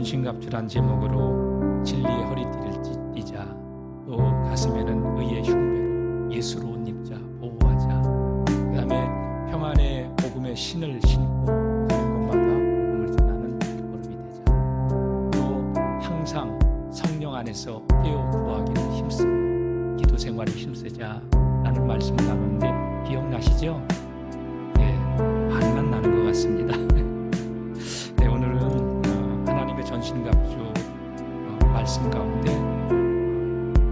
전신갑주란 제목으로 진리의 허리띠를 찢자, 또 가슴에는 의의 흉배로 예수로 옷 입자, 보호하자. 그 다음에 평안의 복음의 신을 신고 가는 곳마다 복음을 전하는 걸음이 되자. 또 항상 성령 안에서 깨어 구하기를 힘쓰며 기도 생활에 힘쓰자 라는 말씀을 나누는데 기억나시죠? 네, 반만 나는 것 같습니다. 네, 오늘은 하나님의 전신갑주 말씀 가운데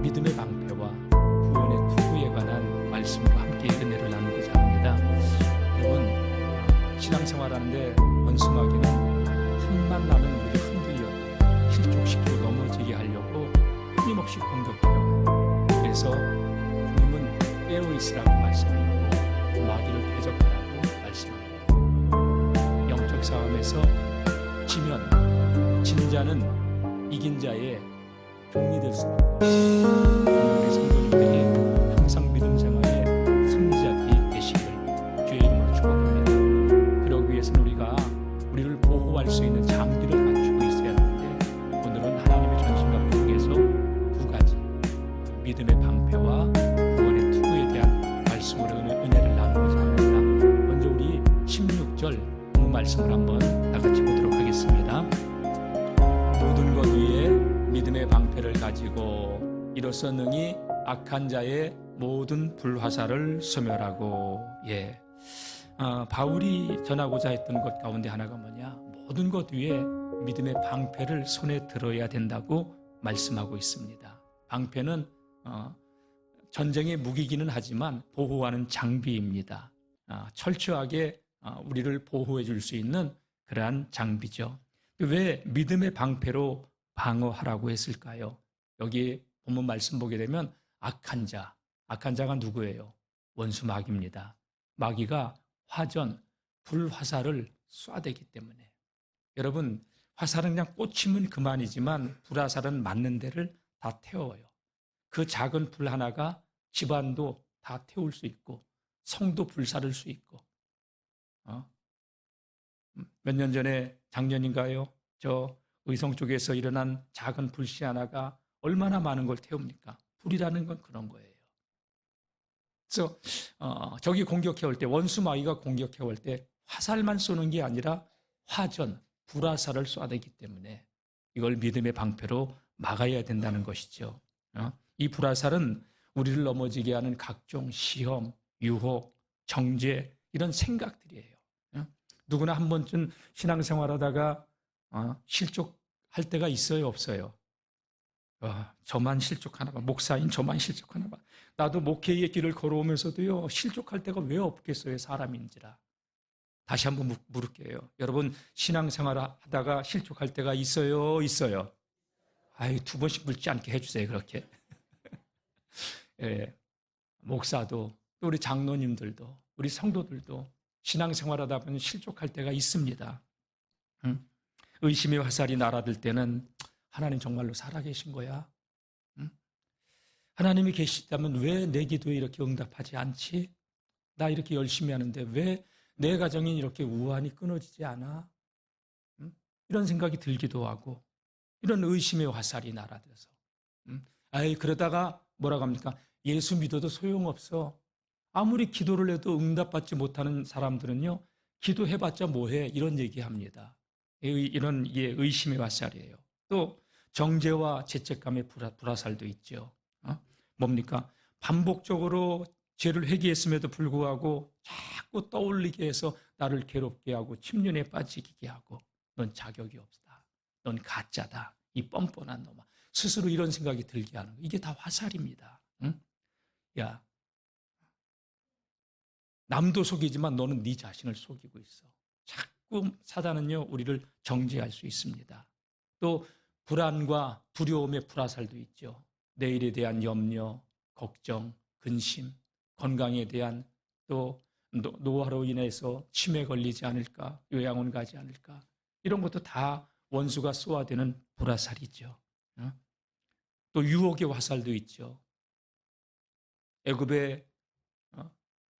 믿음의 방패와 구원의 투구에 관한 말씀으로 함께 은혜를 나누고자 합니다. 여러분, 신앙생활하는데 원수마귀는 틈만 나면 우리를 흔들려 실족시키고 넘어지게 하려고 끊임없이 공격해요. 그래서 주님은 깨어 있으라고 말씀하고 마귀를 대적하라고 말씀합니다. 영적 싸움에서 지면 진자는 이긴 자의 종이 될 수밖에 없습니다. 우리 성도님들이 항상 믿음 생활에 승리자들이 되시기를 주의 이름으로 축복합니다. 그러기 위해서는 우리가 우리를 보호할 수 있는 장비를 갖추고 있어야 하는데, 오늘은 하나님의 전신갑주 중에서 두 가지, 믿음의 방패와 구원의 투구에 대한 말씀으로 은혜를 나누고자 합니다. 먼저 우리 16절 본문 말씀을 한번 다 같이 보도록 하겠습니다. 모든 것 위에 믿음의 방패를 가지고 이로써 능히 악한 자의 모든 불화살을 소멸하고. 바울이 전하고자 했던 것 가운데 하나가 뭐냐? 모든 것 위에 믿음의 방패를 손에 들어야 된다고 말씀하고 있습니다. 방패는 전쟁의 무기기는 하지만 보호하는 장비입니다. 철저하게 우리를 보호해 줄 수 있는 그러한 장비죠. 왜 믿음의 방패로 방어하라고 했을까요? 여기 본문 말씀 보게 되면 악한 자가 누구예요? 원수 마귀입니다. 마귀가 화전, 불화살을 쏴대기 때문에. 여러분, 화살은 그냥 꽂히면 그만이지만 불화살은 맞는 데를 다 태워요. 그 작은 불 하나가 집안도 다 태울 수 있고 성도 불사를 수 있고. 몇 년 전에, 작년인가요? 저 의성 쪽에서 일어난 작은 불씨 하나가 얼마나 많은 걸 태웁니까? 불이라는 건 그런 거예요. 그래서 적이 공격해 올 때, 원수 마귀가 공격해 올 때 화살만 쏘는 게 아니라 화전, 불화살을 쏴대기 때문에 이걸 믿음의 방패로 막아야 된다는 것이죠. 이 불화살은 우리를 넘어지게 하는 각종 시험, 유혹, 정죄, 이런 생각들이에요. 누구나 한 번쯤 신앙생활하다가 실족할 때가 있어요, 없어요? 저만 실족하나 봐. 목사인 저만 실족하나 봐. 나도 목회의 길을 걸어오면서도요, 실족할 때가 왜 없겠어요, 사람인지라. 다시 한번 물을게요. 여러분, 신앙생활 하다가 실족할 때가 있어요, 있어요? 두 번씩 묻지 않게 해주세요, 그렇게. 목사도, 또 우리 장로님들도, 우리 성도들도 신앙생활하다 보면 실족할 때가 있습니다. 의심의 화살이 날아들 때는 하나님 정말로 살아계신 거야? 하나님이 계시다면 왜 내 기도에 이렇게 응답하지 않지? 나 이렇게 열심히 하는데 왜 내 가정이 이렇게 우환이 끊어지지 않아? 이런 생각이 들기도 하고, 이런 의심의 화살이 날아들어서 그러다가 뭐라고 합니까? 예수 믿어도 소용없어. 아무리 기도를 해도 응답받지 못하는 사람들은요, 기도해봤자 뭐해? 이런 얘기합니다. 이런 의심의 화살이에요. 또 정죄와 죄책감의 불화살도 있죠. 뭡니까? 반복적으로 죄를 회개했음에도 불구하고 자꾸 떠올리게 해서 나를 괴롭게 하고 침륜에 빠지게 하고, 넌 자격이 없다, 넌 가짜다, 이 뻔뻔한 놈아, 스스로 이런 생각이 들게 하는 거. 이게 다 화살입니다. 야, 남도 속이지만 너는 네 자신을 속이고 있어. 자꾸 사단은요, 우리를 정죄할 수 있습니다. 또 불안과 두려움의 불화살도 있죠. 내일에 대한 염려, 걱정, 근심, 건강에 대한, 또 노화로 인해서 치매 걸리지 않을까, 요양원 가지 않을까, 이런 것도 다 원수가 쏘아대는 불화살이죠. 또 유혹의 화살도 있죠. 애굽의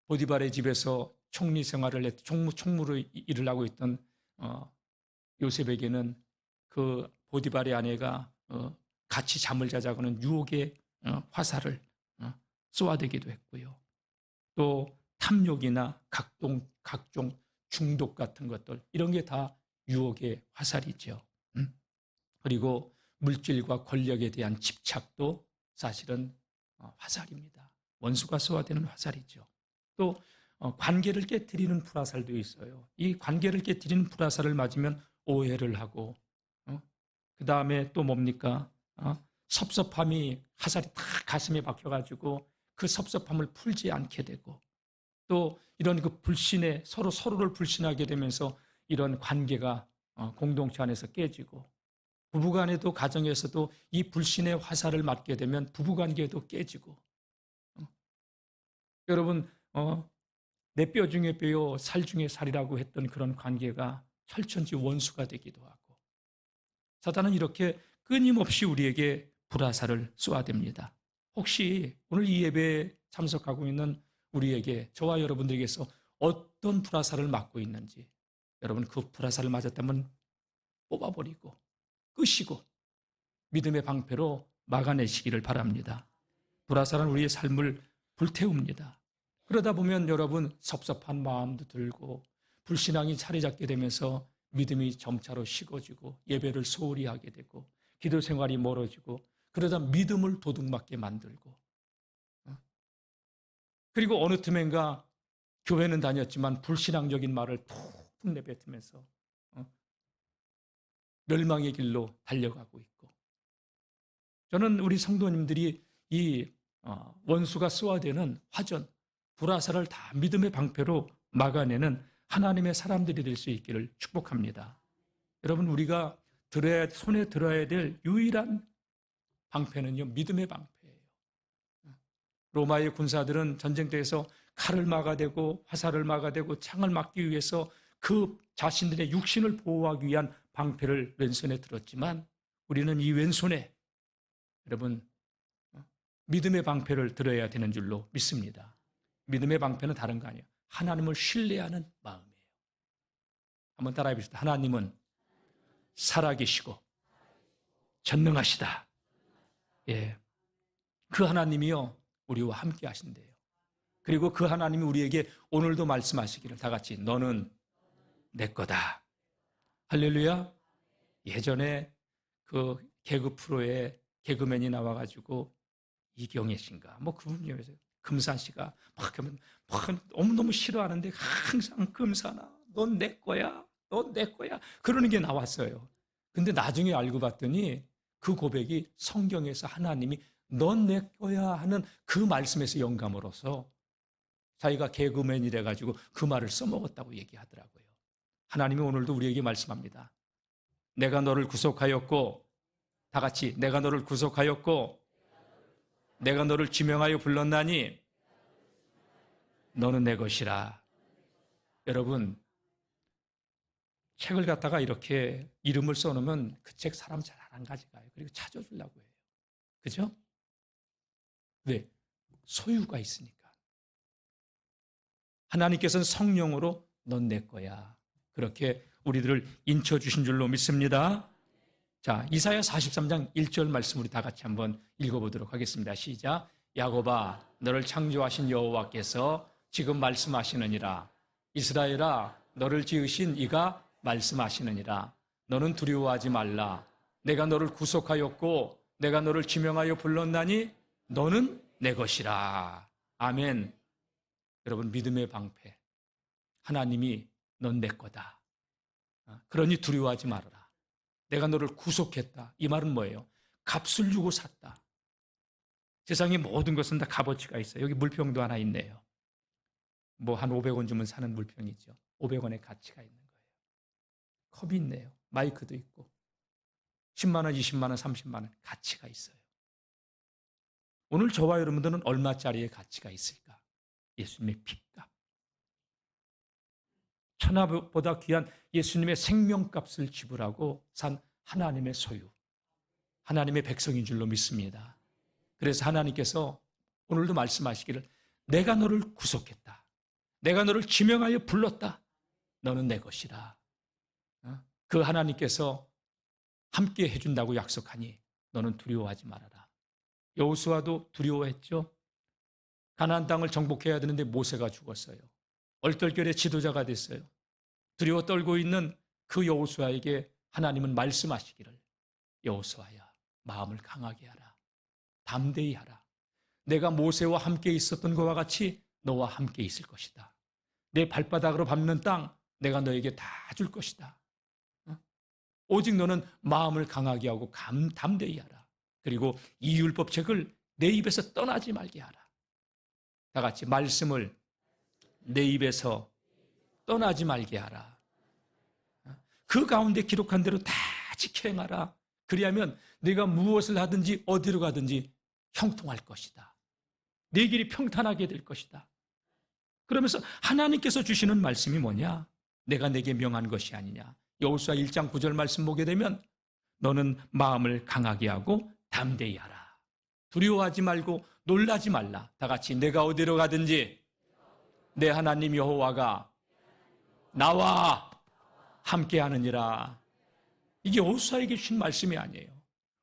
보디발의 집에서 총리 생활을 총무로 일을 하고 있던 요셉에게는 그 보디발의 아내가 같이 잠을 자자고 하는 유혹의 화살을 쏘아대기도 했고요. 또 탐욕이나 각종 중독 같은 것들, 이런 게 다 유혹의 화살이죠. 그리고 물질과 권력에 대한 집착도 사실은 화살입니다. 원수가 쏘아대는 화살이죠. 또 관계를 깨뜨리는 불화살도 있어요. 이 관계를 깨뜨리는 불화살을 맞으면 오해를 하고, 그 다음에 또 뭡니까? 섭섭함이 화살이 다 가슴에 박혀가지고 그 섭섭함을 풀지 않게 되고, 또 이런 그 불신에 서로를 불신하게 되면서 이런 관계가 공동체 안에서 깨지고, 부부간에도 가정에서도 이 불신의 화살을 맞게 되면 부부관계도 깨지고, 여러분 내 뼈 중에 뼈요 살 중에 살이라고 했던 그런 관계가 철천지 원수가 되기도 하고, 사단은 이렇게 끊임없이 우리에게 불화살을 쏘아댑니다. 혹시 오늘 이 예배에 참석하고 있는 우리에게, 저와 여러분들에게서 어떤 불화살을 맞고 있는지, 여러분 그 불화살을 맞았다면 뽑아버리고 끄시고 믿음의 방패로 막아내시기를 바랍니다. 불화살은 우리의 삶을 불태웁니다. 그러다 보면 여러분 섭섭한 마음도 들고 불신앙이 자리 잡게 되면서 믿음이 점차로 식어지고 예배를 소홀히 하게 되고 기도 생활이 멀어지고, 그러다 믿음을 도둑맞게 만들고, 그리고 어느 틈엔가 교회는 다녔지만 불신앙적인 말을 툭툭 내뱉으면서 멸망의 길로 달려가고 있고, 저는 우리 성도님들이 이 원수가 쏘아대는 화전, 불화살을 다 믿음의 방패로 막아내는 하나님의 사람들이 될 수 있기를 축복합니다. 여러분, 우리가 손에 들어야 될 유일한 방패는요, 믿음의 방패예요. 로마의 군사들은 전쟁터에서 칼을 막아대고 화살을 막아대고 창을 막기 위해서 그 자신들의 육신을 보호하기 위한 방패를 왼손에 들었지만, 우리는 이 왼손에 여러분 믿음의 방패를 들어야 되는 줄로 믿습니다. 믿음의 방패는 다른 거 아니에요. 하나님을 신뢰하는 마음이에요. 한번 따라해 보시죠. 하나님은 살아계시고 전능하시다. 예, 그 하나님이요 우리와 함께 하신대요. 그리고 그 하나님이 우리에게 오늘도 말씀하시기를, 다 같이 너는 내 거다. 할렐루야. 예전에 그 개그 프로에 개그맨이 나와가지고 이경혜 씨인가 뭐 그분이 금산 씨가 막 너무 싫어하는데 항상 금산아 넌 내 거야, 넌 내 거야 그러는 게 나왔어요. 근데 나중에 알고 봤더니 그 고백이 성경에서 하나님이 넌 내 거야 하는 그 말씀에서 영감으로서 자기가 개그맨이래 가지고 그 말을 써먹었다고 얘기하더라고요. 하나님이 오늘도 우리에게 말씀합니다. 내가 너를 구속하였고, 다 같이 내가 너를 구속하였고 내가 너를 지명하여 불렀나니 너는 내 것이라. 여러분, 책을 갖다가 이렇게 이름을 써놓으면 그 책 사람 잘 안 가져가요. 그리고 찾아주려고 해요. 그죠? 왜? 소유가 있으니까. 하나님께서는 성령으로 넌 내 거야, 그렇게 우리들을 인쳐주신 줄로 믿습니다. 자, 이사야 43장 1절 말씀 우리 다 같이 한번 읽어보도록 하겠습니다. 시작. 야곱아, 너를 창조하신 여호와께서 지금 말씀하시느니라. 이스라엘아, 너를 지으신 이가 말씀하시느니라. 너는 두려워하지 말라. 내가 너를 구속하였고 내가 너를 지명하여 불렀나니 너는 내 것이라. 아멘. 여러분, 믿음의 방패. 하나님이 넌 내 거다. 그러니 두려워하지 말아라. 내가 너를 구속했다. 이 말은 뭐예요? 값을 주고 샀다. 세상의 모든 것은 다 값어치가 있어요. 여기 물병도 하나 있네요. 뭐 한 500원 주면 사는 물병이죠. 500원의 가치가 있는 거예요. 컵이 있네요. 마이크도 있고 10만 원, 20만 원, 30만 원 가치가 있어요. 오늘 저와 여러분들은 얼마짜리의 가치가 있을까? 예수님의 핏값. 천하보다 귀한 예수님의 생명값을 지불하고 산 하나님의 소유, 하나님의 백성인 줄로 믿습니다. 그래서 하나님께서 오늘도 말씀하시기를, 내가 너를 구속했다. 내가 너를 지명하여 불렀다. 너는 내 것이라. 그 하나님께서 함께 해준다고 약속하니 너는 두려워하지 말아라. 여호수아도 두려워했죠. 가나안 땅을 정복해야 되는데 모세가 죽었어요. 얼떨결에 지도자가 됐어요. 두려워 떨고 있는 그 여호수아에게 하나님은 말씀하시기를, 여호수아야, 마음을 강하게 하라. 담대히 하라. 내가 모세와 함께 있었던 것과 같이 너와 함께 있을 것이다. 내 발바닥으로 밟는 땅 내가 너에게 다 줄 것이다. 오직 너는 마음을 강하게 하고 담대히 하라. 그리고 이 율법책을 내 입에서 떠나지 말게 하라. 다 같이 말씀을 내 입에서 떠나지 말게 하라. 그 가운데 기록한 대로 다 지켜 행하라. 그리하면 네가 무엇을 하든지 어디로 가든지 형통할 것이다. 네 길이 평탄하게 될 것이다. 그러면서 하나님께서 주시는 말씀이 뭐냐? 내가 내게 명한 것이 아니냐. 여호수아 1장 9절 말씀 보게 되면 너는 마음을 강하게 하고 담대히 하라. 두려워하지 말고 놀라지 말라. 다 같이 내가 어디로 가든지 내 하나님 여호와가 나와 함께 하느니라. 이게 여호수아에게 주신 말씀이 아니에요.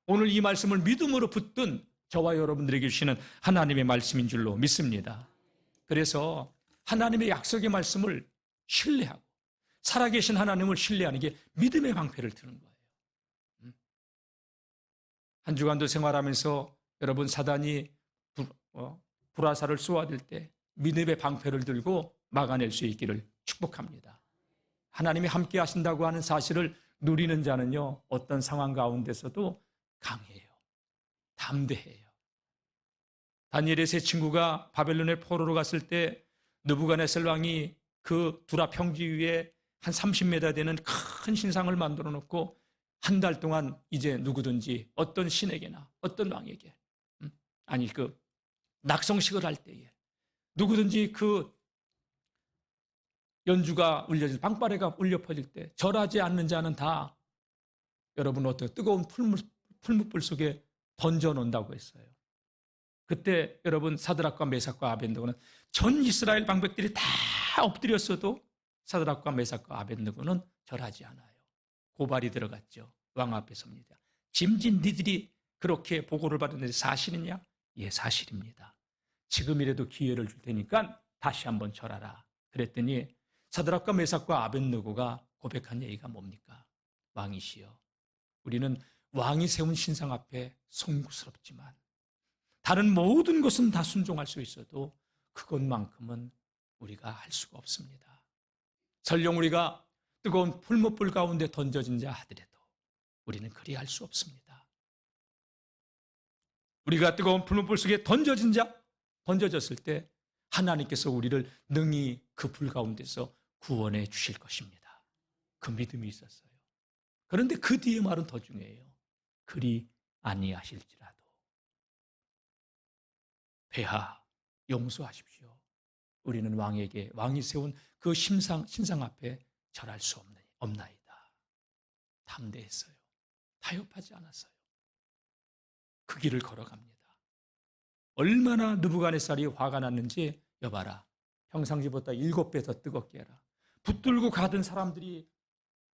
오늘 이 말씀을 믿음으로 붙든 저와 여러분들에게 주시는 하나님의 말씀인 줄로 믿습니다. 그래서 하나님의 약속의 말씀을 신뢰하고 살아계신 하나님을 신뢰하는 게 믿음의 방패를 드는 거예요. 한 주간도 생활하면서 여러분 사단이 불화살을 쏘아댈 때 믿음의 방패를 들고 막아낼 수 있기를 축복합니다. 하나님이 함께 하신다고 하는 사실을 누리는 자는요, 어떤 상황 가운데서도 강해요. 담대해요. 다니엘의 세 친구가 바벨론의 포로로 갔을 때 느부갓네살 왕이 그 두라 평지 위에 한 30m 되는 큰 신상을 만들어 놓고 한 달 동안 이제 누구든지 어떤 신에게나 어떤 왕에게 그 낙성식을 할 때에 누구든지 그 연주가 울려질 빵빠레가 울려 퍼질 때 절하지 않는 자는 다 여러분 어때요? 뜨거운 풀무불 속에 던져 놓는다고 했어요. 그때 여러분 사드락과 메삭과 아벤느고는 전 이스라엘 방백들이 다 엎드렸어도 사드락과 메삭과 아벤느고는 절하지 않아요. 고발이 들어갔죠. 왕 앞에 섭니다. 짐진 니들이 그렇게 보고를 받았는데 사실이냐? 예, 사실입니다. 지금이라도 기회를 줄 테니까 다시 한번 절하라. 그랬더니 사드락과 메삭과 아벤느고가 고백한 얘기가 뭡니까? 왕이시여, 우리는 왕이 세운 신상 앞에 송구스럽지만 다른 모든 것은 다 순종할 수 있어도 그것만큼은 우리가 할 수가 없습니다. 설령 우리가 뜨거운 풀무불 가운데 던져진 자 하더라도 우리는 그리할 수 없습니다. 우리가 뜨거운 풀무불 속에 던져졌을 때 하나님께서 우리를 능히 그 불 가운데서 구원해 주실 것입니다. 그 믿음이 있었어요. 그런데 그 뒤에 말은 더 중요해요. 그리 아니하실지라도 폐하 용서하십시오. 우리는 왕이 세운 그 신상 앞에 절할 수 없나이다. 담대했어요. 타협하지 않았어요. 그 길을 걸어갑니다. 얼마나 느부갓네살이 화가 났는지 여봐라. 평상시보다 7배 더 뜨겁게 해라. 붙들고 가던 사람들이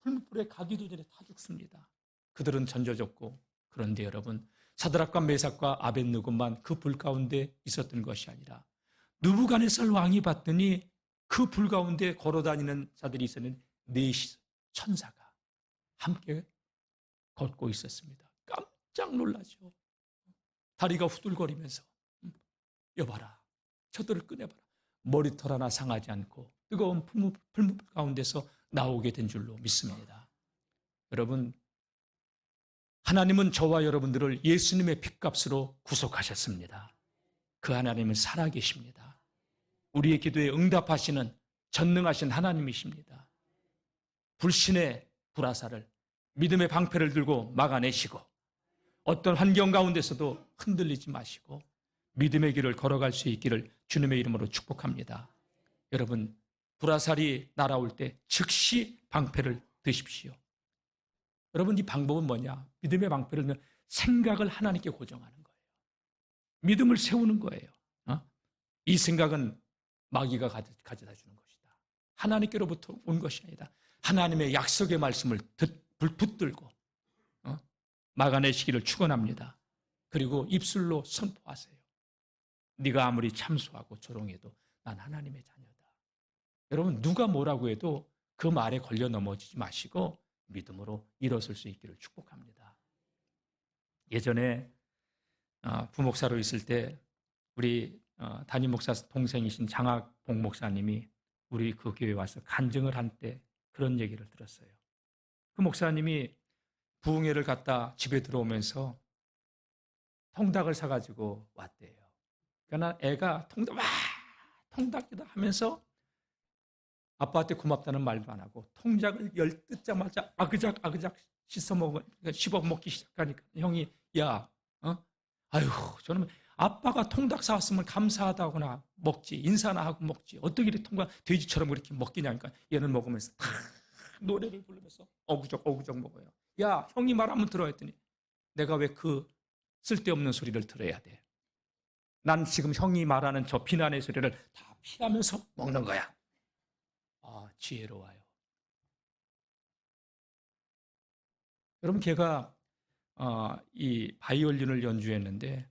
풀무불에 가기도 전에 다 죽습니다. 그들은 던져졌고, 그런데 여러분 사드락과 메삭과 아벤느고만 그 불 가운데 있었던 것이 아니라 느부갓네살 왕이 봤더니 그 불 가운데 걸어다니는 자들이 있었는 4 천사가 함께 걷고 있었습니다. 깜짝 놀라죠. 다리가 후들거리면서 여봐라, 저들을 꺼내봐라. 머리털 하나 상하지 않고 뜨거운 풀무불 가운데서 나오게 된 줄로 믿습니다. 여러분, 하나님은 저와 여러분들을 예수님의 핏값으로 구속하셨습니다. 그 하나님은 살아계십니다. 우리의 기도에 응답하시는 전능하신 하나님이십니다. 불신의 불화살을 믿음의 방패를 들고 막아내시고 어떤 환경 가운데서도 흔들리지 마시고 믿음의 길을 걸어갈 수 있기를 주님의 이름으로 축복합니다. 여러분, 불화살이 날아올 때 즉시 방패를 드십시오. 여러분, 이 방법은 뭐냐? 믿음의 방패를 넣는 생각을 하나님께 고정하는 거예요. 믿음을 세우는 거예요. 이 생각은 마귀가 가져다 주는 것이다. 하나님께로부터 온 것이 아니다. 하나님의 약속의 말씀을 붙들고 막아내시기를 축원합니다. 그리고 입술로 선포하세요. 네가 아무리 참수하고 조롱해도 난 하나님의 자녀다. 여러분, 누가 뭐라고 해도 그 말에 걸려 넘어지지 마시고 믿음으로 일어설 수 있기를 축복합니다. 예전에 부목사로 있을 때 우리 담임 목사 동생이신 장학봉 목사님이 우리 그 교회에 와서 간증을 한 때 그런 얘기를 들었어요. 그 목사님이 부흥회를 갔다 집에 들어오면서 통닭을 사가지고 왔대요. 그러나 애가 통닭이다 하면서 아빠한테 고맙다는 말도 안 하고 통닭을 열 뜯자마자 아그작 씹어 먹기 시작하니까 형이 아유 저는 아빠가 통닭 사왔으면 감사하다거나 먹지 인사나 하고 먹지 어떻게 이렇게 통닭 돼지처럼 그렇게 먹기냐니까 얘는 먹으면서 다 노래를 부르면서 어구적 먹어요. 야 형이 말하면 들어 했더니 내가 왜 그 쓸데없는 소리를 들어야 돼. 난 지금 형이 말하는 저 비난의 소리를 다 피하면서 먹는 거야. 지혜로워요. 여러분 걔가 이 바이올린을 연주했는데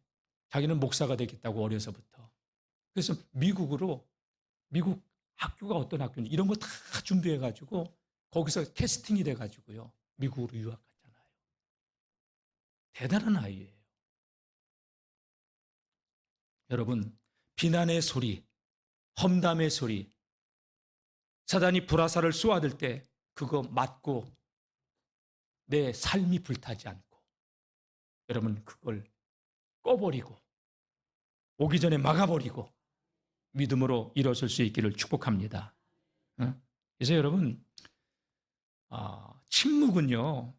자기는 목사가 되겠다고 어려서부터. 그래서 미국 학교가 어떤 학교인지 이런 거 다 준비해가지고 거기서 캐스팅이 돼가지고요. 미국으로 유학 갔잖아요. 대단한 아이예요. 여러분, 비난의 소리, 험담의 소리, 사단이 불화살을 쏘아들 때 그거 맞고 내 삶이 불타지 않고 여러분 그걸 꺼버리고 오기 전에 막아버리고 믿음으로 일어설 수 있기를 축복합니다. 그래서 여러분 침묵은요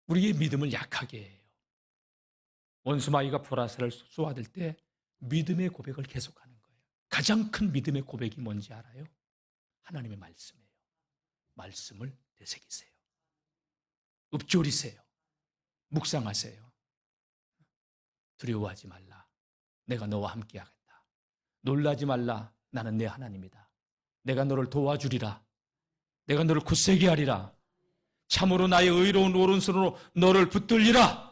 우리의 믿음을 약하게 해요. 원수마귀가 불화살을 쏘아들 때 믿음의 고백을 계속하는 거예요. 가장 큰 믿음의 고백이 뭔지 알아요? 하나님의 말씀이에요. 말씀을 되새기세요. 읊조리세요. 묵상하세요. 두려워하지 말라. 내가 너와 함께 하겠다. 놀라지 말라. 나는 내 하나님이다. 내가 너를 도와주리라. 내가 너를 굳세게 하리라. 참으로 나의 의로운 오른손으로 너를 붙들리라.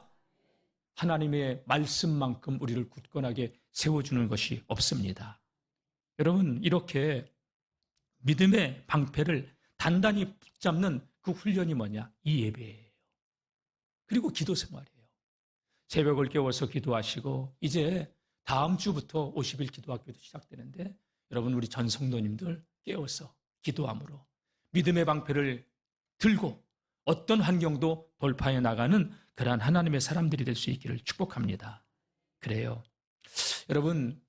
하나님의 말씀만큼 우리를 굳건하게 세워주는 것이 없습니다. 여러분 이렇게 믿음의 방패를 단단히 붙잡는 그 훈련이 뭐냐? 이 예배예요. 그리고 기도 생활이에요. 새벽을 깨워서 기도하시고 이제 다음 주부터 50일 기도학교도 시작되는데 여러분 우리 전 성도님들 깨워서 기도함으로 믿음의 방패를 들고 어떤 환경도 돌파해 나가는 그러한 하나님의 사람들이 될 수 있기를 축복합니다. 그래요. 여러분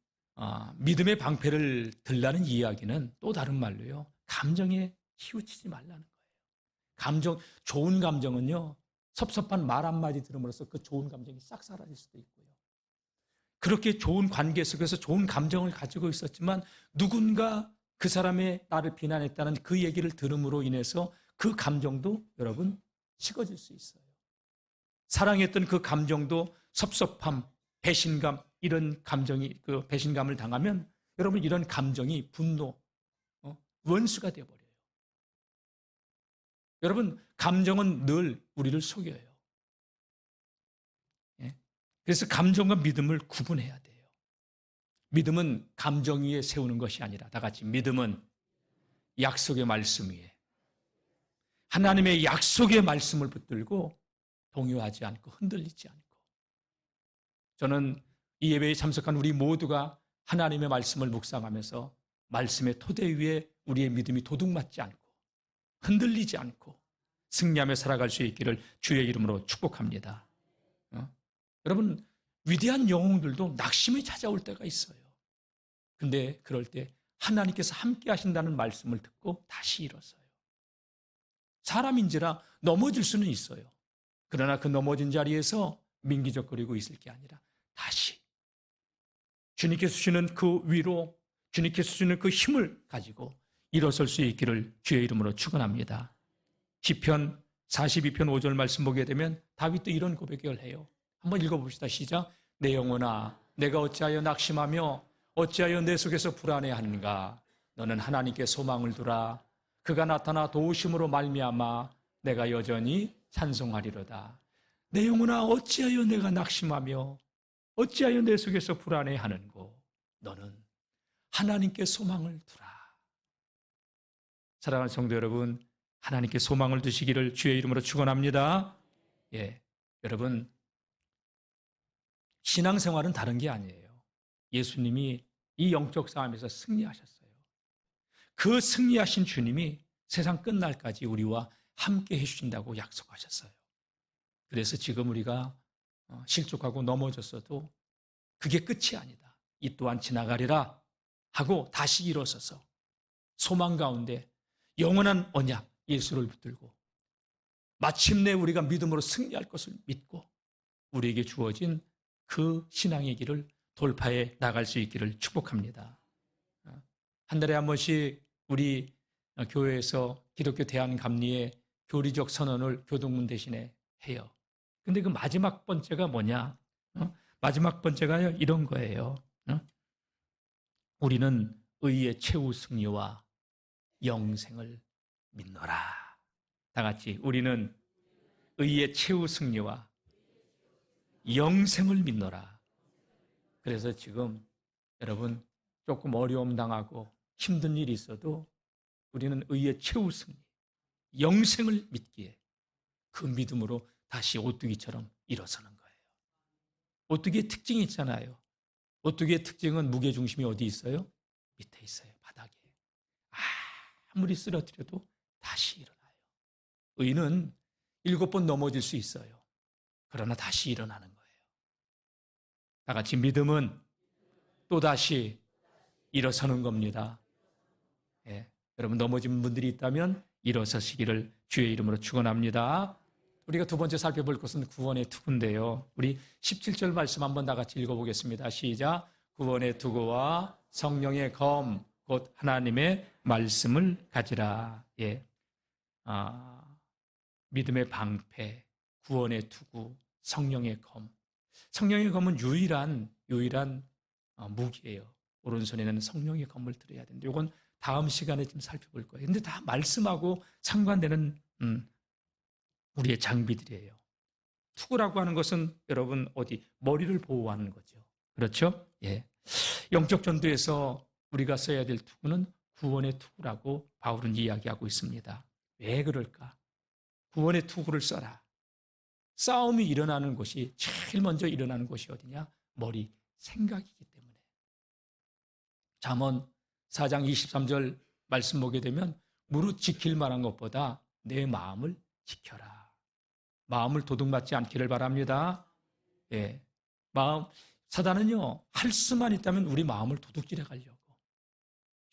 믿음의 방패를 들라는 이야기는 또 다른 말로요. 감정에 치우치지 말라는 거예요. 좋은 감정은요. 섭섭한 말 한마디 들음으로써 그 좋은 감정이 싹 사라질 수도 있고요. 그렇게 좋은 관계 속에서 좋은 감정을 가지고 있었지만 누군가 그 사람의 나를 비난했다는 그 얘기를 들음으로 인해서 그 감정도 여러분 식어질 수 있어요. 사랑했던 그 감정도 섭섭함, 배신감 이런 감정이 그 배신감을 당하면 여러분 이런 감정이 분노, 원수가 되어버려요. 여러분 감정은 늘 우리를 속여요. 그래서 감정과 믿음을 구분해야 돼요. 믿음은 감정 위에 세우는 것이 아니라 다 같이 믿음은 약속의 말씀 위에 하나님의 약속의 말씀을 붙들고 동요하지 않고 흔들리지 않고 저는 이 예배에 참석한 우리 모두가 하나님의 말씀을 묵상하면서 말씀의 토대 위에 우리의 믿음이 도둑맞지 않고 흔들리지 않고 승리하며 살아갈 수 있기를 주의 이름으로 축복합니다. 여러분 위대한 영웅들도 낙심이 찾아올 때가 있어요. 근데 그럴 때 하나님께서 함께 하신다는 말씀을 듣고 다시 일어서요. 사람인지라 넘어질 수는 있어요. 그러나 그 넘어진 자리에서 민기적거리고 있을 게 아니라 다시 주님께서 주시는 그 위로 주님께서 주시는 그 힘을 가지고 일어설 수 있기를 주의 이름으로 축원합니다. 시편 42편 5절 말씀 보게 되면 다윗도 이런 고백을 해요. 한번 읽어봅시다. 시작. 내 영혼아 내가 어찌하여 낙심하며 어찌하여 내 속에서 불안해하는가. 너는 하나님께 소망을 두라. 그가 나타나 도우심으로 말미암아 내가 여전히 찬송하리로다. 내 영혼아 어찌하여 내가 낙심하며 어찌하여 내 속에서 불안해하는고. 너는 하나님께 소망을 두라. 사랑하는 성도 여러분, 하나님께 소망을 두시기를 주의 이름으로 축원합니다. 여러분, 신앙생활은 다른 게 아니에요. 예수님이 이 영적 싸움에서 승리하셨어요. 그 승리하신 주님이 세상 끝날까지 우리와 함께 해주신다고 약속하셨어요. 그래서 지금 우리가 실족하고 넘어졌어도 그게 끝이 아니다. 이 또한 지나가리라 하고 다시 일어서서 소망 가운데 영원한 언약 예수를 붙들고 마침내 우리가 믿음으로 승리할 것을 믿고 우리에게 주어진 그 신앙의 길을 돌파해 나갈 수 있기를 축복합니다. 한 달에 한 번씩 우리 교회에서 기독교 대한감리의 교리적 선언을 교동문 대신에 해요. 근데 그 마지막 번째가 뭐냐? 마지막 번째가 이런 거예요. 우리는 의의 최후 승리와 영생을 믿노라. 다 같이 우리는 의의 최후 승리와 영생을 믿노라. 그래서 지금 여러분 조금 어려움 당하고 힘든 일이 있어도 우리는 의의 최후 승리, 영생을 믿기에 그 믿음으로 다시 오뚜기처럼 일어서는 거예요. 오뚜기의 특징이 있잖아요. 오뚜기의 특징은 무게중심이 어디 있어요? 밑에 있어요. 바닥에. 아무리 쓰러뜨려도 다시 일어나요. 의는 7번 넘어질 수 있어요. 그러나 다시 일어나는 거예요. 다 같이 믿음은 또다시 일어서는 겁니다. 여러분 넘어진 분들이 있다면 일어서시기를 주의 이름으로 축원합니다. 우리가 두 번째 살펴볼 것은 구원의 투구인데요. 우리 17절 말씀 한번 다 같이 읽어보겠습니다. 시작. 구원의 투구와 성령의 검 곧 하나님의 말씀을 가지라. 믿음의 방패, 구원의 투구, 성령의 검. 성령의 검은 유일한 무기예요. 오른손에는 성령의 검을 들어야 되는데 이건 다음 시간에 좀 살펴볼 거예요. 근데 다 말씀하고 상관되는 우리의 장비들이에요. 투구라고 하는 것은 여러분 어디 머리를 보호하는 거죠. 그렇죠? 영적 전도에서 우리가 써야 될 투구는 구원의 투구라고 바울은 이야기하고 있습니다. 왜 그럴까? 구원의 투구를 써라. 싸움이 일어나는 곳이 제일 먼저 일어나는 곳이 어디냐? 머리, 생각이기 때문에. 잠언 4장 23절 말씀 보게 되면 무릇 지킬 만한 것보다 내 마음을 지켜라. 마음을 도둑맞지 않기를 바랍니다. 사단은요, 할 수만 있다면 우리 마음을 도둑질해 가려고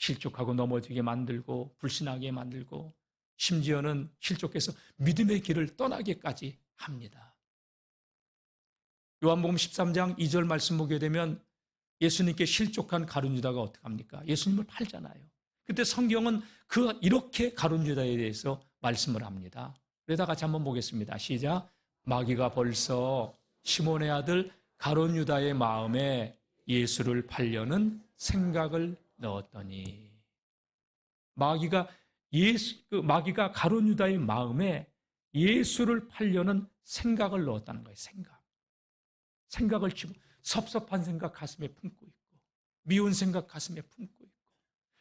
실족하고 넘어지게 만들고 불신하게 만들고 심지어는 실족해서 믿음의 길을 떠나게까지 합니다. 요한복음 13장 2절 말씀 보게 되면 예수님께 실족한 가룟 유다가 어떻게 합니까? 예수님을 팔잖아요. 그때 성경은 이렇게 가룟 유다에 대해서 말씀을 합니다. 그러다 같이 한번 보겠습니다. 시작. 마귀가 벌써 시몬의 아들 가룟 유다의 마음에 예수를 팔려는 생각을 넣었더니 마귀가 가룟 유다의 마음에 예수를 팔려는 생각을 넣었다는 거예요. 생각을 섭섭한 생각 가슴에 품고 있고 미운 생각 가슴에 품고 있고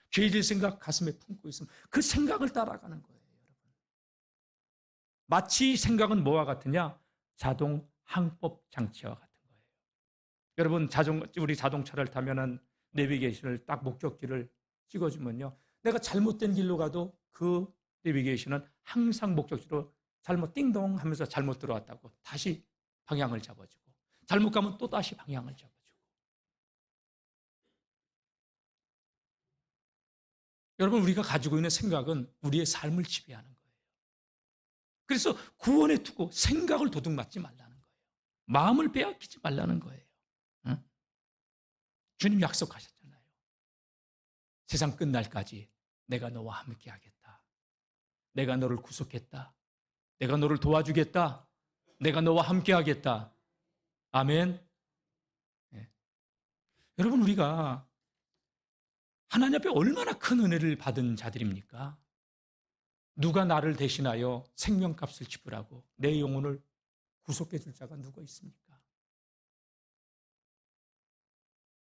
죄질 생각 가슴에 품고 있으면 그 생각을 따라가는 거예요. 여러분. 마치 생각은 뭐와 같으냐? 자동 항법 장치와 같은 거예요. 여러분 우리 자동차를 타면은 내비게이션을 딱 목적지를 찍어주면요, 내가 잘못된 길로 가도 그 내비게이션은 항상 목적지로 잘못 띵동 하면서 잘못 들어왔다고 다시 방향을 잡아주고 잘못 가면 또 다시 방향을 잡아주고. 여러분 우리가 가지고 있는 생각은 우리의 삶을 지배하는 거예요. 그래서 구원에 두고 생각을 도둑맞지 말라는 거예요. 마음을 빼앗기지 말라는 거예요. 응? 주님 약속하셨잖아요. 세상 끝날까지 내가 너와 함께 하겠다. 내가 너를 구속했다. 내가 너를 도와주겠다. 내가 너와 함께 하겠다. 아멘. 여러분 우리가 하나님 앞에 얼마나 큰 은혜를 받은 자들입니까? 누가 나를 대신하여 생명값을 지불하고 내 영혼을 구속해 줄 자가 누가 있습니까?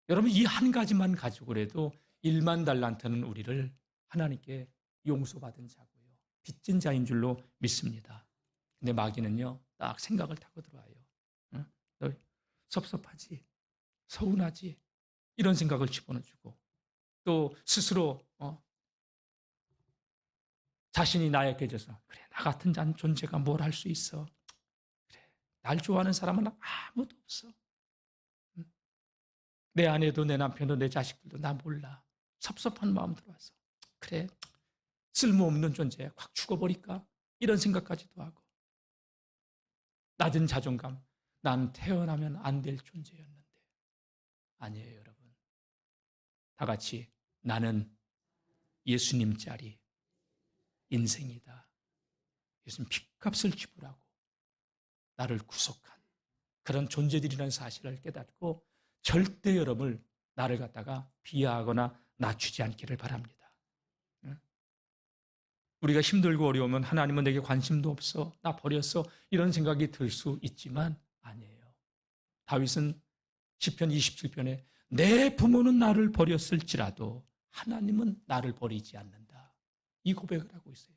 여러분, 이 한 가지만 가지고라도 1만 달란트는 우리를 하나님께 용서받은 자고요, 빚진 자인 줄로 믿습니다. 근데 마귀는요, 딱 생각을 타고 들어와요. 응? 너 섭섭하지? 서운하지? 이런 생각을 집어넣어주고, 또 스스로 자신이 나약해져서, 그래, 나 같은 존재가 뭘 할 수 있어? 그래, 날 좋아하는 사람은 아무도 없어. 내 아내도 내 남편도 내 자식들도 나 몰라. 섭섭한 마음 들어와서, 그래, 쓸모없는 존재야, 확 죽어버릴까? 이런 생각까지도 하고, 낮은 자존감, 난 태어나면 안 될 존재였는데. 아니에요, 여러분. 다 같이 나는 예수님짜리 인생이다. 예수님 핏값을 지불하고 나를 구속한 그런 존재들이라는 사실을 깨닫고 절대 여러분을 나를 갖다가 비하하거나 낮추지 않기를 바랍니다. 우리가 힘들고 어려우면 하나님은 내게 관심도 없어, 나 버렸어, 이런 생각이 들 수 있지만 아니에요. 다윗은 시편 27편에 내 부모는 나를 버렸을지라도 하나님은 나를 버리지 않는다, 이 고백을 하고 있어요.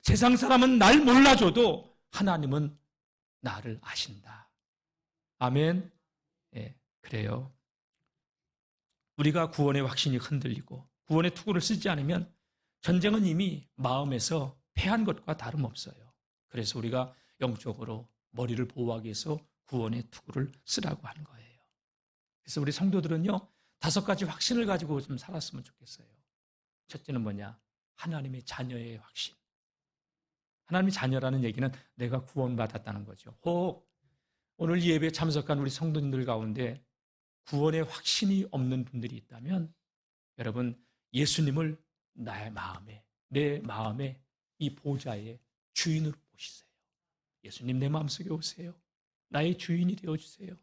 세상 사람은 날 몰라줘도 하나님은 나를 아신다. 아멘. 예, 그래요. 우리가 구원의 확신이 흔들리고 구원의 투구를 쓰지 않으면 전쟁은 이미 마음에서 패한 것과 다름없어요. 그래서 우리가 영적으로 머리를 보호하기 위해서 구원의 투구를 쓰라고 하는 거예요. 그래서 우리 성도들은요, 5가지 확신을 가지고 좀 살았으면 좋겠어요. 첫째는 뭐냐? 하나님의 자녀의 확신. 하나님의 자녀라는 얘기는 내가 구원받았다는 거죠. 혹 오늘 이 예배에 참석한 우리 성도님들 가운데 구원의 확신이 없는 분들이 있다면 여러분, 예수님을 나의 마음에, 내 마음에 이 보좌의 주인으로 모시세요. 예수님, 내 마음속에 오세요. 나의 주인이 되어주세요.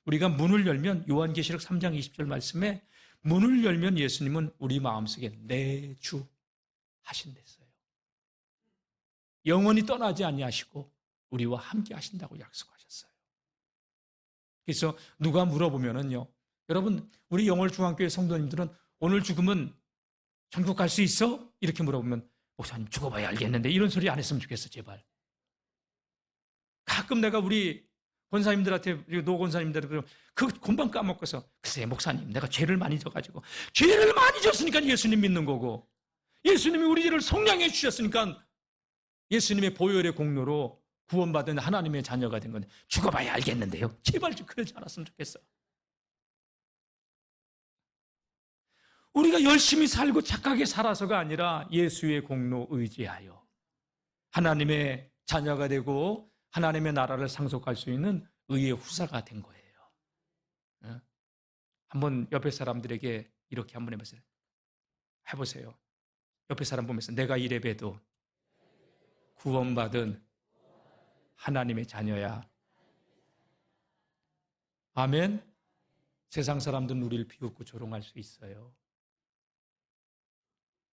우리가 문을 열면 요한계시록 3장 20절 말씀에 문을 열면 예수님은 우리 마음속에 내 주 하신댔어요. 영원히 떠나지 아니하시고 우리와 함께 하신다고 약속하셨어요. 그래서 누가 물어보면은요, 여러분, 우리 영월중앙교회 성도님들은 오늘 죽으면 천국 갈 수 있어? 이렇게 물어보면 목사님, 죽어봐야 알겠는데, 이런 소리 안 했으면 좋겠어, 제발. 가끔 내가 우리 권사님들한테, 노 권사님들한테 그 금방 까먹고서, 글쎄 목사님, 내가 죄를 많이 져가지고, 죄를 많이 졌으니까 예수님 믿는 거고, 예수님이 우리 죄를 속량해 주셨으니까 예수님의 보혈의 공로로 구원받은 하나님의 자녀가 된 건데, 죽어봐야 알겠는데요, 제발 좀 그러지 않았으면 좋겠어. 우리가 열심히 살고 착하게 살아서가 아니라 예수의 공로 의지하여 하나님의 자녀가 되고 하나님의 나라를 상속할 수 있는 의의 후사가 된 거예요. 한번 옆에 사람들에게 이렇게 한번 해보세요. 옆에 사람 보면서 내가 이래봬도 구원받은 하나님의 자녀야. 아멘. 세상 사람들은 우리를 비웃고 조롱할 수 있어요.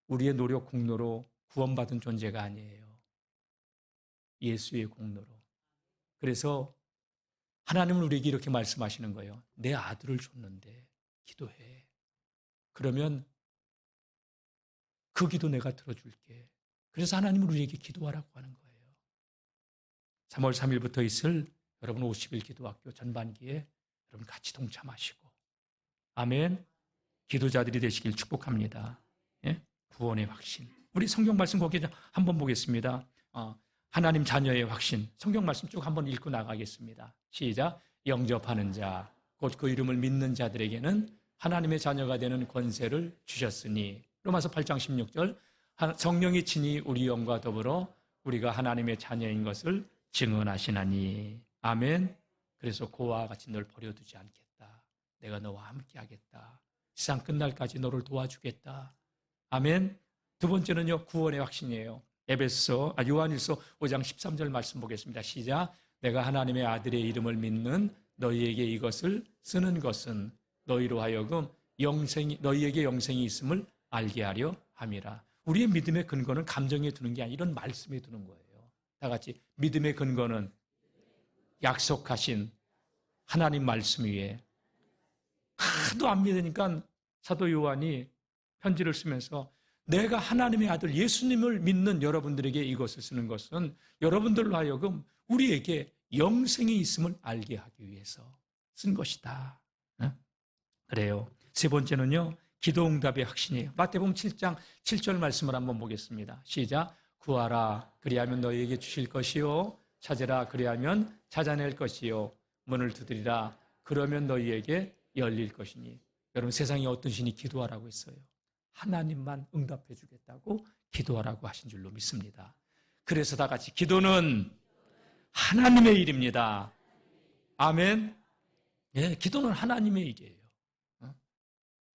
우리의 노력 공로로 구원받은 존재가 아니에요. 예수의 공로로. 그래서 하나님은 우리에게 이렇게 말씀하시는 거예요. 내 아들을 줬는데 기도해. 그러면 그 기도 내가 들어줄게. 그래서 하나님은 우리에게 기도하라고 하는 거예요. 3월 3일부터 있을 여러분 50일 기도학교 전반기에 여러분 같이 동참하시고, 아멘. 기도자들이 되시길 축복합니다. 예? 구원의 확신. 우리 성경 말씀 거기에 한번 보겠습니다. 하나님 자녀의 확신. 성경 말씀 쭉 한번 읽고 나가겠습니다. 시작. 영접하는 자, 곧 그 이름을 믿는 자들에게는 하나님의 자녀가 되는 권세를 주셨으니. 로마서 8장 16절. 성령이 친히 우리 영과 더불어 우리가 하나님의 자녀인 것을 증언하시나니. 아멘. 그래서 그와 같이 널 버려두지 않겠다. 내가 너와 함께 하겠다. 세상 끝날까지 너를 도와주겠다. 아멘. 두 번째는요, 구원의 확신이에요. 요한일서 5장 13절 말씀 보겠습니다. 시작. 내가 하나님의 아들의 이름을 믿는 너희에게 이것을 쓰는 것은 너희로 하여금 너희에게 영생이 있음을 알게 하려 함이라. 우리의 믿음의 근거는 감정에 두는 게 아니라 이런 말씀에 두는 거예요. 다 같이 믿음의 근거는 약속하신 하나님 말씀 위에. 하도 안 믿으니까 사도 요한이 편지를 쓰면서 내가 하나님의 아들 예수님을 믿는 여러분들에게 이것을 쓰는 것은 여러분들로 하여금 우리에게 영생이 있음을 알게 하기 위해서 쓴 것이다. 그래요. 세 번째는요, 기도 응답의 확신이에요. 마태복음 7장 7절 말씀을 한번 보겠습니다. 시작. 구하라 그리하면 너희에게 주실 것이요, 찾으라 그리하면 찾아낼 것이요, 문을 두드리라 그러면 너희에게 열릴 것이니. 여러분, 세상에 어떤 신이 기도하라고 했어요? 하나님만 응답해 주겠다고 기도하라고 하신 줄로 믿습니다. 그래서 다 같이 기도는 하나님의 일입니다. 아멘. 예, 기도는 하나님의 일이에요.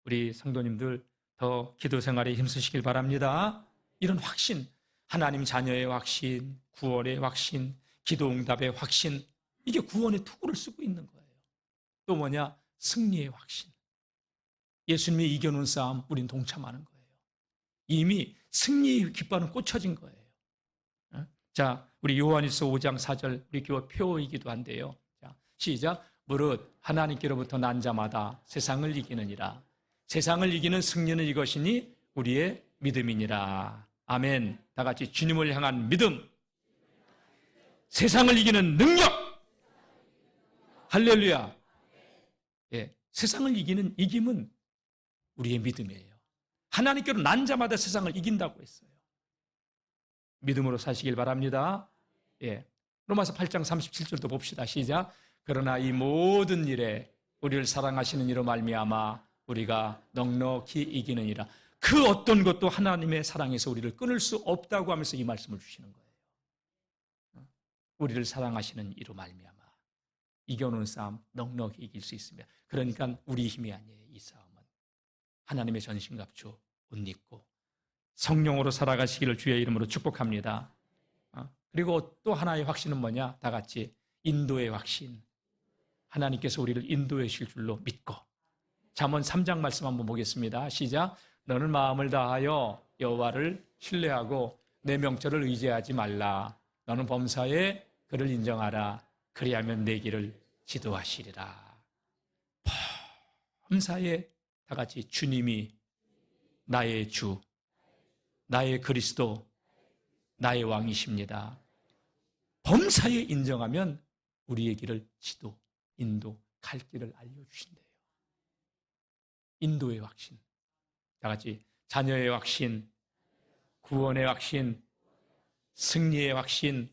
우리 성도님들 더 기도 생활에 힘쓰시길 바랍니다. 이런 확신, 하나님 자녀의 확신, 구원의 확신, 기도 응답의 확신, 이게 구원의 투구를 쓰고 있는 거예요. 또 뭐냐? 승리의 확신. 예수님이 이겨놓은 싸움 우린 동참하는 거예요. 이미 승리의 깃발은 꽂혀진 거예요. 자, 우리 요한일서 5장 4절 우리 교회 표이기도 한데요. 자, 시작. 무릇 하나님께로부터 난 자마다 세상을 이기느니라. 세상을 이기는 승리는 이것이니 우리의 믿음이니라. 아멘. 다 같이 주님을 향한 믿음. 세상을 이기는 능력. 할렐루야. 예, 세상을 이기는 이김은 우리의 믿음이에요. 하나님께로 난 자마다 세상을 이긴다고 했어요. 믿음으로 사시길 바랍니다. 예, 로마서 8장 37절도 봅시다. 시작. 그러나 이 모든 일에 우리를 사랑하시는 이로 말미암아 우리가 넉넉히 이기느니라. 그 어떤 것도 하나님의 사랑에서 우리를 끊을 수 없다고 하면서 이 말씀을 주시는 거예요. 우리를 사랑하시는 이로 말미암아 이겨놓은 싸움 넉넉히 이길 수 있습니다. 그러니까 우리 힘이 아니에요. 이 싸움은 하나님의 전신갑주 옷 입고 성령으로 살아가시기를 주의 이름으로 축복합니다. 그리고 또 하나의 확신은 뭐냐? 다 같이 인도의 확신. 하나님께서 우리를 인도해 주실 줄로 믿고. 잠언 3장 말씀 한번 보겠습니다. 시작. 너는 마음을 다하여 여호와를 신뢰하고 내 명철을 의지하지 말라. 너는 범사에 그를 인정하라. 그리하면 내 길을 지도하시리라. 범사에 다 같이 주님이 나의 주, 나의 그리스도, 나의 왕이십니다. 범사에 인정하면 우리의 길을 지도, 인도, 갈 길을 알려주신대요. 인도의 확신. 다 같이 자녀의 확신, 구원의 확신, 승리의 확신,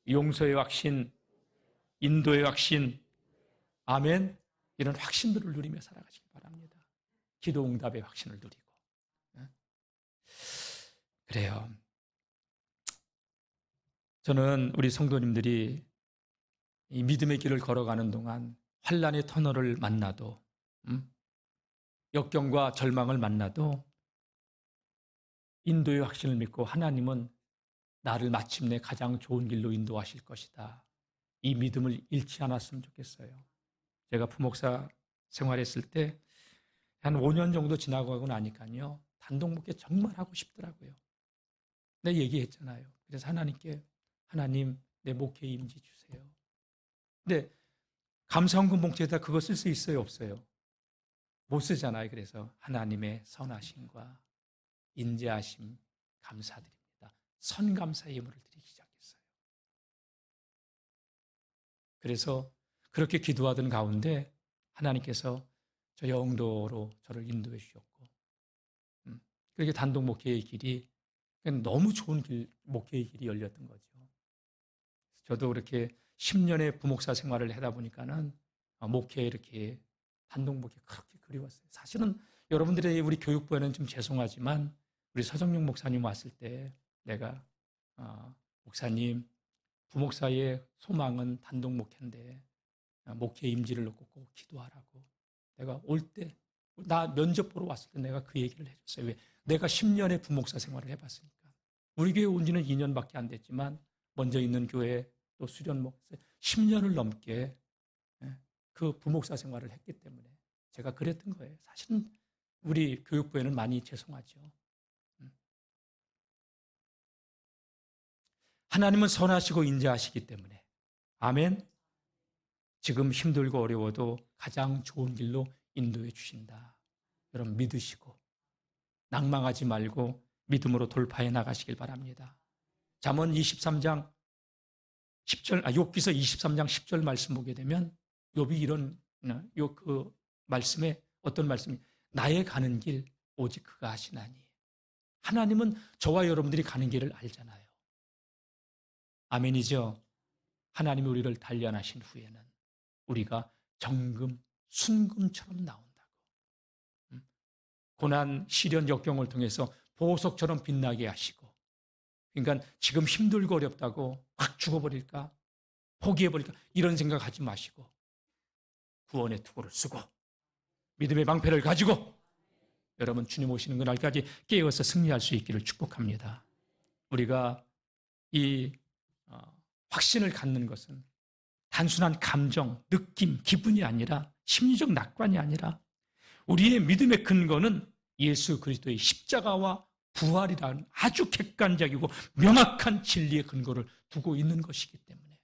용서의 확신, 인도의 확신. 아멘. 이런 확신들을 누리며 살아가시기 바랍니다. 기도 응답의 확신을 누리고. 그래요. 저는 우리 성도님들이 이 믿음의 길을 걸어가는 동안 환난의 터널을 만나도 역경과 절망을 만나도 인도의 확신을 믿고 하나님은 나를 마침내 가장 좋은 길로 인도하실 것이다. 이 믿음을 잃지 않았으면 좋겠어요. 제가 부목사 생활했을 때 한 5년 정도 지나고 나니까요. 단독 목회 정말 하고 싶더라고요. 내 얘기했잖아요. 그래서 하나님께 하나님 내 목회 임지 주세요. 근데 감사헌금 봉투에다 그거 쓸 수 있어요? 없어요? 못 쓰잖아요. 그래서 하나님의 선하심과 인자하심 감사드립니다. 선감사의 예물을 드리기 시작했어요. 그래서 그렇게 기도하던 가운데 하나님께서 저 영도로 저를 인도해 주셨고 그렇게 단독 목회의 길이 너무 좋은 목회의 길이 열렸던 거죠. 저도 그렇게 10년의 부목사 생활을 하다 보니까는 목회에 이렇게 단독 목회 그렇게 그리웠어요. 사실은 여러분들의 우리 교육부에는 좀 죄송하지만 우리 서정용 목사님 왔을 때 내가 목사님 부목사의 소망은 단독 목회인데 목회 임지를 놓고 꼭 기도하라고 내가 올 때 나 면접 보러 왔을 때 내가 그 얘기를 해줬어요. 왜? 내가 10년의 부목사 생활을 해봤으니까. 우리 교회 온 지는 2년밖에 안 됐지만 먼저 있는 교회 또 수련 목사 10년을 넘게 그 부목사 생활을 했기 때문에 제가 그랬던 거예요. 사실은 우리 교육부에는 많이 죄송하죠. 하나님은 선하시고 인자하시기 때문에 아멘. 지금 힘들고 어려워도 가장 좋은 길로 인도해 주신다. 여러분 믿으시고 낭망하지 말고 믿음으로 돌파해 나가시길 바랍니다. 잠언 23장 10절, 욥기서 23장 10절 말씀 보게 되면 욥이 이런 그 말씀에 어떤 말씀이 나의 가는 길 오직 그가 하시나니. 하나님은 저와 여러분들이 가는 길을 알잖아요. 아멘이죠. 하나님이 우리를 단련하신 후에는 우리가 정금, 순금처럼 나온다고. 고난, 시련, 역경을 통해서 보석처럼 빛나게 하시고, 그러니까 지금 힘들고 어렵다고 확 죽어버릴까? 포기해버릴까? 이런 생각하지 마시고 구원의 투구를 쓰고 믿음의 방패를 가지고 여러분 주님 오시는 그날까지 깨어서 승리할 수 있기를 축복합니다. 우리가 이 확신을 갖는 것은 단순한 감정, 느낌, 기분이 아니라 심리적 낙관이 아니라 우리의 믿음의 근거는 예수 그리스도의 십자가와 부활이라는 아주 객관적이고 명확한 진리의 근거를 두고 있는 것이기 때문에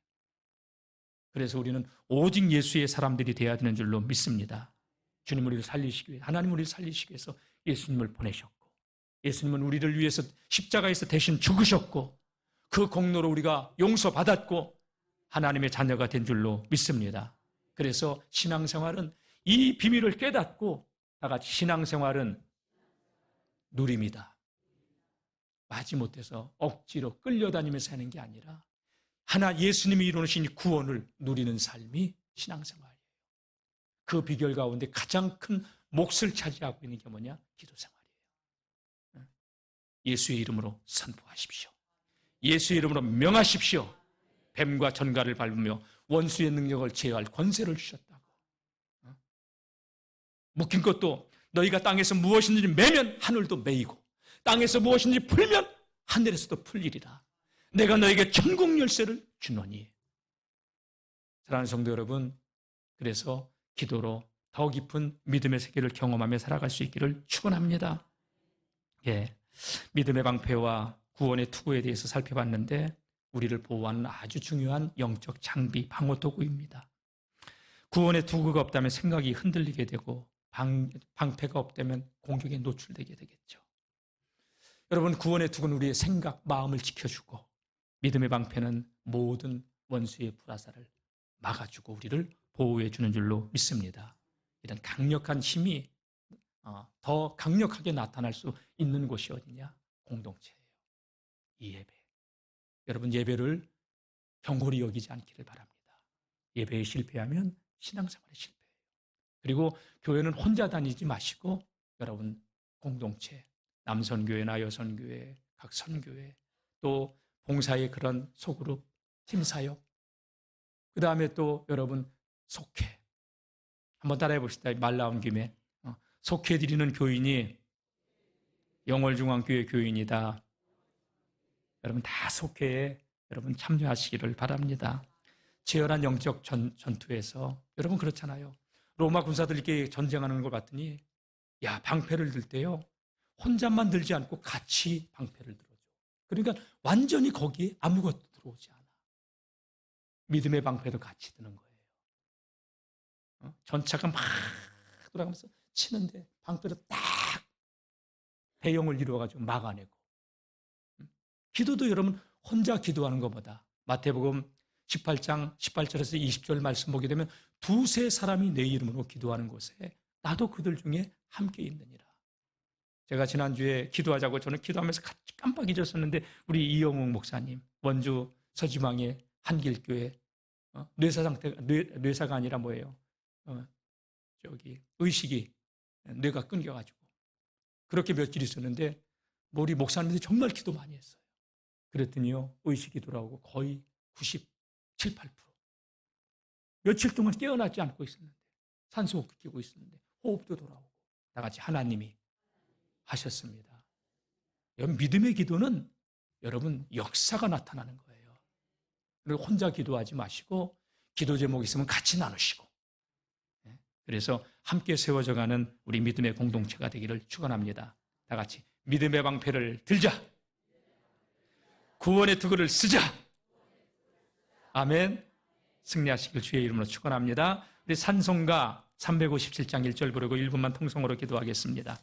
그래서 우리는 오직 예수의 사람들이 되어야 되는 줄로 믿습니다. 주님 우리를 살리시기 위해 하나님 우리를 살리시기 위해서 예수님을 보내셨고 예수님은 우리를 위해서 십자가에서 대신 죽으셨고 그 공로로 우리가 용서받았고 하나님의 자녀가 된 줄로 믿습니다. 그래서 신앙생활은 이 비밀을 깨닫고 다 같이 신앙생활은 누림이다. 마지못해서 억지로 끌려다니면서 하는 게 아니라 하나 예수님이 이루신 구원을 누리는 삶이 신앙생활이에요. 그 비결 가운데 가장 큰 몫을 차지하고 있는 게 뭐냐? 기도생활이에요. 예수의 이름으로 선포하십시오. 예수의 이름으로 명하십시오. 뱀과 전갈을 밟으며 원수의 능력을 제어할 권세를 주셨다고. 묶인 것도 너희가 땅에서 무엇인지 매면 하늘도 매이고 땅에서 무엇인지 풀면 하늘에서도 풀리리라. 내가 너에게 천국 열쇠를 주노니. 사랑하는 성도 여러분, 그래서 기도로 더 깊은 믿음의 세계를 경험하며 살아갈 수 있기를 축원합니다. 예, 믿음의 방패와 구원의 투구에 대해서 살펴봤는데 우리를 보호하는 아주 중요한 영적 장비, 방어 도구입니다. 구원의 투구가 없다면 생각이 흔들리게 되고 방패가 없다면 공격에 노출되게 되겠죠. 여러분, 구원의 투구는 우리의 생각, 마음을 지켜주고 믿음의 방패는 모든 원수의 불화살을 막아주고 우리를 보호해주는 줄로 믿습니다. 이런 강력한 힘이 더 강력하게 나타날 수 있는 곳이 어디냐? 공동체예요. 이 예배. 여러분, 예배를 경홀히 여기지 않기를 바랍니다. 예배에 실패하면 신앙생활에 실패해요. 그리고 교회는 혼자 다니지 마시고 여러분 공동체, 남선교회나 여선교회, 각 선교회, 또 봉사의 그런 소그룹, 팀사역, 그 다음에 또 여러분 속회. 한번 따라해 봅시다. 말 나온 김에. 속회드리는 교인이 영월중앙교회 교인이다. 여러분 다 속회에 여러분 참여하시기를 바랍니다. 치열한 영적 전투에서 여러분 그렇잖아요. 로마 군사들께 전쟁하는 걸 봤더니 야, 방패를 들 때요 혼자만 들지 않고 같이 방패를 들어줘. 그러니까 완전히 거기에 아무것도 들어오지 않아. 믿음의 방패도 같이 드는 거예요. 전차가 막 돌아가면서 치는데 방패로 딱 대형을 이루어가지고 막아내고. 기도도 여러분 혼자 기도하는 것보다 마태복음 18장 18절에서 20절 말씀 보게 되면 두세 사람이 내 이름으로 기도하는 곳에 나도 그들 중에 함께 있느니라. 제가 지난주에 기도하자고 저는 기도하면서 깜빡 잊었었는데 우리 이영웅 목사님 원주 서지망의 한길교회 뇌사가 아니라 뭐예요? 의식이 뇌가 끊겨가지고 그렇게 며칠 있었는데 우리 목사님들이 정말 기도 많이 했어요. 그랬더니요 의식이 돌아오고 거의 97, 8% 며칠 동안 깨어나지 않고 있었는데 산소호흡 끼고 있었는데 호흡도 돌아오고 다 같이 하나님이 하셨습니다. 여러분 믿음의 기도는 여러분 역사가 나타나는 거예요. 그리고 혼자 기도하지 마시고 기도 제목 있으면 같이 나누시고 그래서 함께 세워져가는 우리 믿음의 공동체가 되기를 축원합니다. 다 같이 믿음의 방패를 들자. 구원의 투구를 쓰자. 아멘. 승리하시길 주의 이름으로 축원합니다. 우리 찬송가 357장 1절 부르고 1분만 통성으로 기도하겠습니다.